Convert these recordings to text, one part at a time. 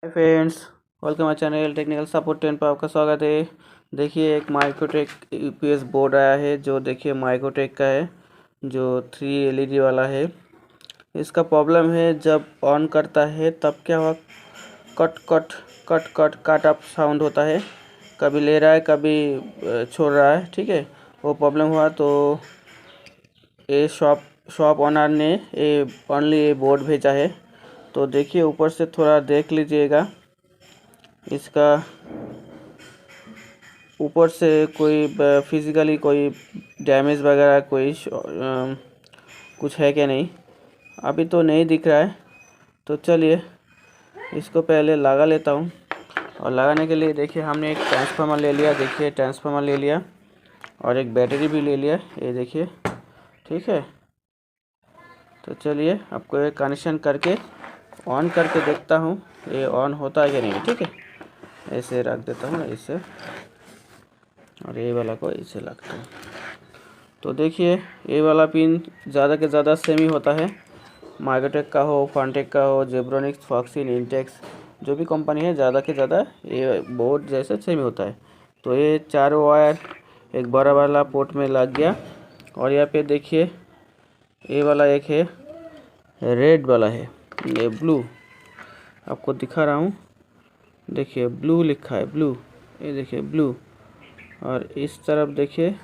Hi friends, welcome my channel technical support 10 पर आपका स्वागत है। देखिए एक माइक्रोटेक यूपीएस बोर्ड आया है जो देखिए माइक्रोटेक का है, जो 3 एलईडी वाला है। इसका प्रॉब्लम है जब ऑन करता है तब क्या हुआ, cut cut cut cut cut up sound होता है। कभी ले रहा है, कभी छोड़ रहा है। ठीक है, वो प्रॉब्लम हुआ तो ये शॉप ओनर ने ये ओनली ये बोर्ड भेजा है। तो देखिए ऊपर से थोड़ा देख लीजिएगा, इसका ऊपर से कोई फिज़िकली कोई डैमेज वगैरह कोई कुछ है क्या नहीं, अभी तो नहीं दिख रहा है। तो चलिए इसको पहले लगा लेता हूँ। और लगाने के लिए देखिए हमने एक ट्रांसफार्मर ले लिया, देखिए ट्रांसफार्मर ले लिया और एक बैटरी भी ले लिया, ये देखिए। ठीक है, तो चलिए आपको ये कनेक्शन करके ऑन करके देखता हूँ ये ऑन होता है कि नहीं। ठीक है, ऐसे रख देता हूँ ऐसे, और ये वाला को ऐसे लगता है। तो देखिए ये वाला पिन ज़्यादा के ज़्यादा सेम ही होता है, माइक्रोटेक का हो, फॉन्टेक का हो, जेब्रोनिक्स, फॉक्सिन, इंटेक्स, जो भी कंपनी है ज़्यादा के ज़्यादा ये बोर्ड जैसे सेम ही होता है। तो ये 4 वायर एक बड़ा वाला पोर्ट में लग गया। और यहाँ पे देखिए ये वाला एक है, रेड वाला है, ये ब्लू आपको दिखा रहा हूँ। देखिए ब्लू लिखा है, ब्लू, ये देखिए ब्लू। और इस तरफ देखिए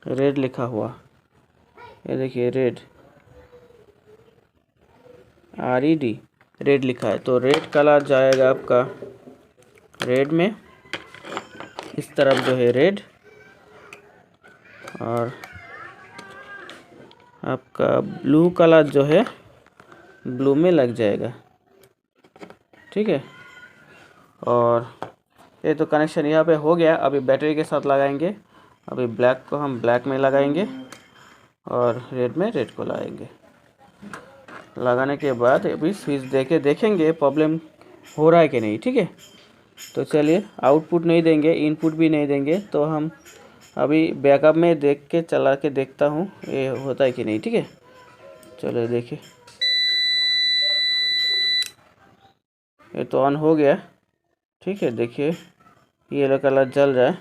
रेड लिखा हुआ, ये देखिए रेड, RED, रेड लिखा है। तो रेड कलर जाएगा आपका रेड में, इस तरफ जो है रेड, और आपका ब्लू कलर जो है ब्लू में लग जाएगा। ठीक है, और ये तो कनेक्शन यहाँ पे हो गया। अभी बैटरी के साथ लगाएंगे, अभी ब्लैक को हम ब्लैक में लगाएंगे और रेड में रेड को लगाएंगे। लगाने के बाद अभी स्विच देके देखेंगे प्रॉब्लम हो रहा है कि नहीं। ठीक है, तो चलिए आउटपुट नहीं देंगे, इनपुट भी नहीं देंगे, तो हम अभी बैकअप में देख के चला के देखता हूँ ये होता है कि नहीं। ठीक है, चलो देखिए, ये तो ऑन हो गया। ठीक है, देखिए येलो कलर जल रहा है,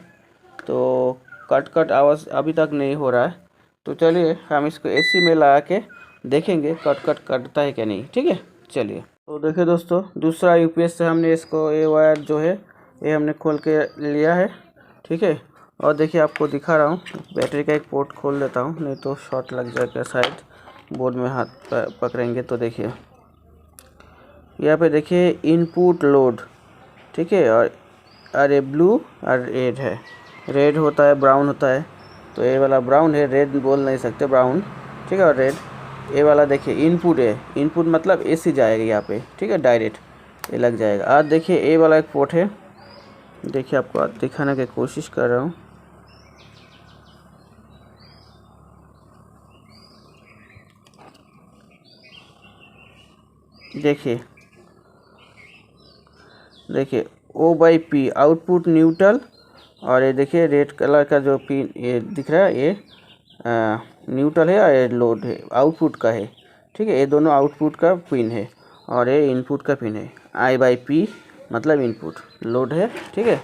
तो कट कट आवाज़ अभी तक नहीं हो रहा है। तो चलिए हम इसको AC में लगा के देखेंगे कट कट कटता है क्या नहीं। ठीक है, चलिए। तो देखिए दोस्तों, दूसरा UPS से हमने इसको ये वायर जो है ये हमने खोल के लिया है। ठीक है, और देखिए आपको दिखा रहा हूँ, बैटरी का एक पोर्ट खोल देता हूँ, नहीं तो शॉर्ट लग जाएगा शायद, बोर्ड में हाथ पकड़ेंगे तो। देखिए यहाँ पे देखिए इनपुट लोड। ठीक है, और ये ब्लू और रेड है, रेड होता है ब्राउन होता है, तो ये वाला ब्राउन है, रेड बोल नहीं सकते, ब्राउन। ठीक है, और रेड ये वाला देखिए इनपुट है, इनपुट मतलब AC जाएगा यहाँ पे। ठीक है, डायरेक्ट ये लग जाएगा। आज देखिए ये वाला एक पोर्ट है, देखिए आपको आज दिखाने की कोशिश कर रहा हूँ। देखिए देखिए O/P आउटपुट न्यूट्रल, और ये देखिए रेड कलर का जो पिन ये दिख रहा है ये न्यूट्रल है, और ये लोड है, आउटपुट का है। ठीक है, ये दोनों आउटपुट का पिन है और ये इनपुट का पिन है। I/P मतलब इनपुट, लोड है। ठीक है,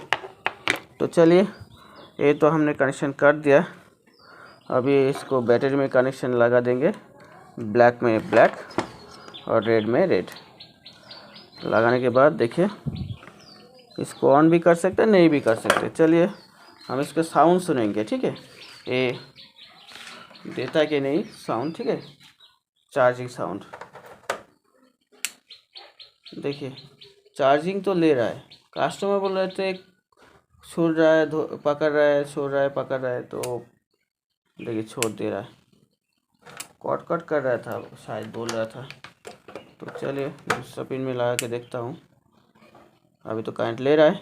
तो चलिए ये तो हमने कनेक्शन कर दिया। अभी इसको बैटरी में कनेक्शन लगा देंगे, ब्लैक में ब्लैक और रेड में रेड। लगाने के बाद देखिए इसको ऑन भी कर सकते हैं, नहीं भी कर सकते। चलिए हम इसका साउंड सुनेंगे। ठीक है, ये देता है कि नहीं साउंड। ठीक है, चार्जिंग साउंड देखिए, चार्जिंग तो ले रहा है। कस्टमर बोल रहे थे छोड़ रहा है, पकड़ रहा है, छोड़ रहा है, पकड़ रहा है, तो देखिए छोड़ दे रहा है, कट कट कर रहा था शायद, बोल रहा था। तो चलिए दूसरा पिन में लगा के देखता हूँ, अभी तो करंट ले रहा है।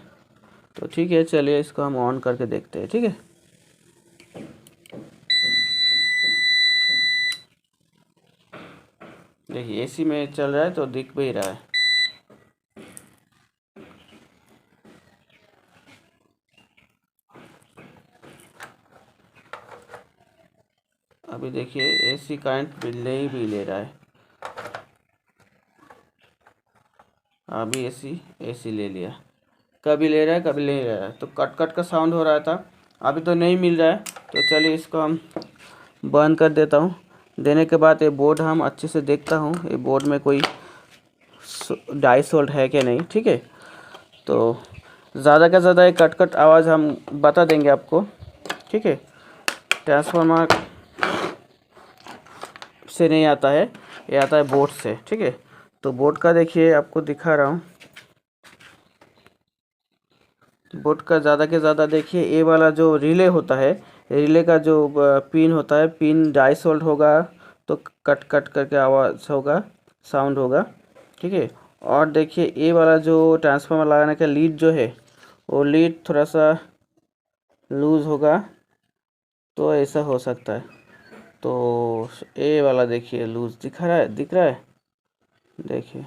तो ठीक है, चलिए इसको हम ऑन करके देखते हैं। ठीक है, देखिए AC में चल रहा है तो दिख भी रहा है। अभी देखिए AC करंट ले भी ले रहा है। अभी एसी ले लिया, कभी ले रहा है कभी ले रहा है, तो कट कट का साउंड हो रहा था। अभी तो नहीं मिल रहा है, तो चलिए इसको हम बंद कर देता हूँ। देने के बाद ये बोर्ड हम अच्छे से देखता हूँ, ये बोर्ड में कोई डाई सोल्ड है क्या नहीं, ठीक है। तो ज़्यादा का ज़्यादा एक कट कट आवाज़ हम बता देंगे आपको, ठीक है। ट्रांसफार्मर से नहीं आता है, ये आता है बोर्ड से, ठीक है। तो बोर्ड का देखिए आपको दिखा रहा हूँ, बोर्ड का ज़्यादा के ज़्यादा देखिए, ये वाला जो रिले होता है, रिले का जो पिन होता है, पिन डाई सोल्ड होगा तो कट कट करके आवाज़ होगा, साउंड होगा, ठीक है। और देखिए ये वाला जो ट्रांसफार्मर लगाने का लीड जो है, वो लीड थोड़ा सा लूज़ होगा, तो ऐसा हो सकता है। तो ये वाला देखिए लूज़ दिख रहा है, देखिए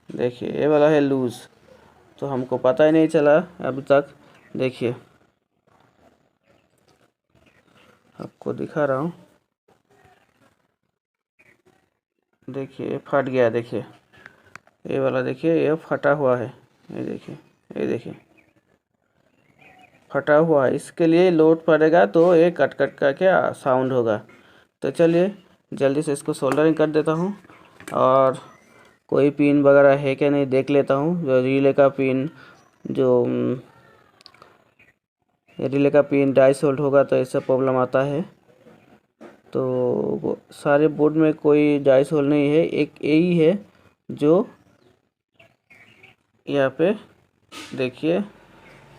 देखिए ये वाला है लूज़, तो हमको पता ही नहीं चला अभी तक। देखिए आपको दिखा रहा हूँ, देखिए फट गया, देखिए ये वाला देखिए ये फटा हुआ है, ये देखिए फटा हुआ है, इसके लिए लोड पड़ेगा तो ये कट कट करके साउंड होगा। तो चलिए जल्दी से इसको सोल्डरिंग कर देता हूँ, और कोई पिन वगैरह है क्या नहीं देख लेता हूँ। जो रिले का पिन, जो रिले का पिन डाई सोल्ड होगा तो ऐसा प्रॉब्लम आता है। तो सारे बोर्ड में कोई डाई सोल्ड नहीं है, एक यही है जो यहाँ पे देखिए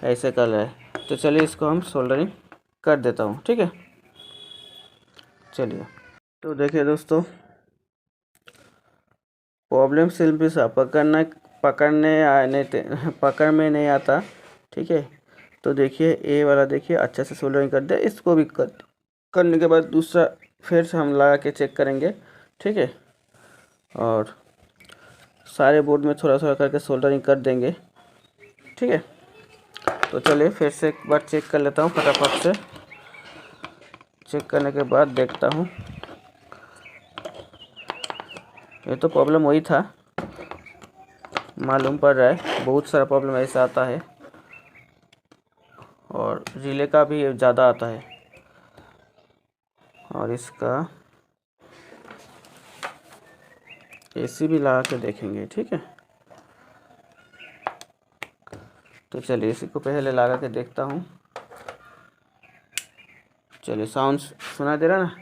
ऐसे कर रहा है। तो चलिए इसको हम सोल्डरिंग कर देता हूँ, ठीक है। चलिए, तो देखिए दोस्तों, प्रॉब्लम सिर्फ भी सा पकड़ में नहीं आता, ठीक है। तो देखिए ये वाला देखिए अच्छा से सोल्डरिंग कर दे, इसको भी करने के बाद दूसरा फिर से हम लगा के चेक करेंगे, ठीक है। और सारे बोर्ड में थोड़ा थोड़ा करके सोल्डरिंग कर देंगे, ठीक है। तो चलिए फिर से एक बार चेक कर लेता हूँ फटाफट से। चेक करने के बाद देखता हूँ, ये तो प्रॉब्लम वही था, मालूम पड़ रहा है बहुत सारा प्रॉब्लम ऐसा आता है, और रिले का भी ज़्यादा आता है। और इसका एसी भी लगा के देखेंगे, ठीक है। तो चलिए इसी को पहले लगा के देखता हूँ। चलिए साउंड सुना दे रहा ना,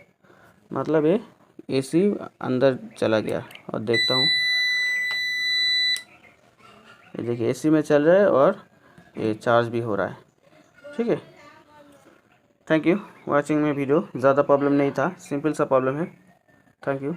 मतलब ये एसी अंदर चला गया। और देखता हूँ, ये देखिए एसी में चल रहा है और ये चार्ज भी हो रहा है, ठीक है। Thank you watching my video. ज़्यादा प्रॉब्लम नहीं था, सिंपल सा प्रॉब्लम है। Thank you.